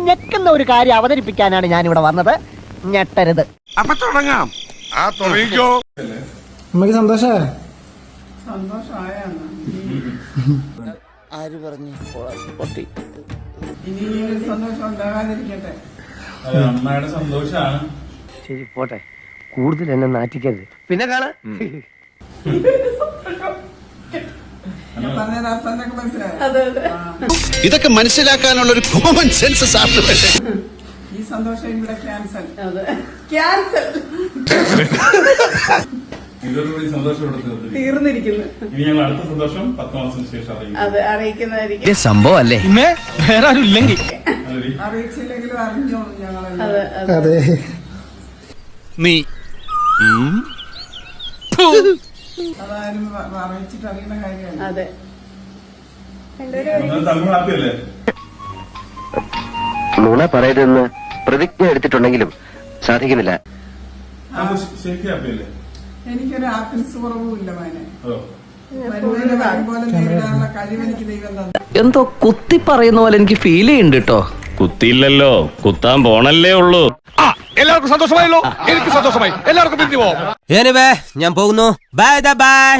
ഞെക്കുന്ന ഒരു കാര്യം അവതരിപ്പിക്കാനാണ് ഞാൻ ഇവിടെ വന്നത്. ഞെട്ടരുത്. അപ്പൊ തുടങ്ങാം. ആ തുടങ്ങിക്കോ. അമ്മക്ക് സന്തോഷായോ? ആര് പറഞ്ഞു? പൊട്ടി. അമ്മയുടെ സന്തോഷാണ്. ശരി പോട്ടെ, കൂടുതൽ എന്നെ നാറ്റിക്കരുത്. പിന്നെ കാണാ. ഇതൊക്കെ മനസ്സിലാക്കാനുള്ള ഒരു കോമൺ സെൻസ് സാറിന് വേണ്ടേ? ഈ സന്തോഷം ഇവിടെ ക്യാൻസൽ. ഇതോടുകൂടി സന്തോഷം തീർന്നിരിക്കുന്നു. ഇനി ഞങ്ങൾ അടുത്ത സന്തോഷം 10 മാസത്തിന് ശേഷം അറിയിക്കുന്നതായിരിക്കും. സംഭവം അല്ലേ? വേറെ ആരും ഇല്ലെങ്കിൽ അറിയിച്ചില്ലെങ്കിലും അറിഞ്ഞോളൂ ഞങ്ങൾ. അതെ, നീ അതാരും അറിയിച്ചിട്ട് അറിയുന്ന കാര്യമാണ്. അതെ. തങ്ങൾ ഹാപ്പിയല്ലേ? നുണ പറയരുതെന്ന് പ്രതിജ്ഞ എടുത്തിട്ടുണ്ടെങ്കിലും സാധിക്കുന്നില്ല. ശരിക്കും ഹാപ്പിയല്ലേ? എനിക്കൊരു ആപ്പിൾസ് കുറവുമില്ല മോനെ. ഓ, പോലെ നേരിടാനുള്ള കഴിവ് എനിക്ക് ദൈവം തന്നു. എന്തോ കുത്തി പറയുന്ന പോലെ എനിക്ക് ഫീൽ ചെയ്യുന്നുണ്ട് കേട്ടോ. കുത്തിയില്ലല്ലോ, കുത്താൻ പോണല്ലേ ഉള്ളൂ. എല്ലാവർക്കും സന്തോഷമായല്ലോ? എനിക്ക് സന്തോഷമായി. എല്ലാവർക്കും പിരിഞ്ഞു പോവാം. ഞാൻ പോകുന്നു. Bye bye.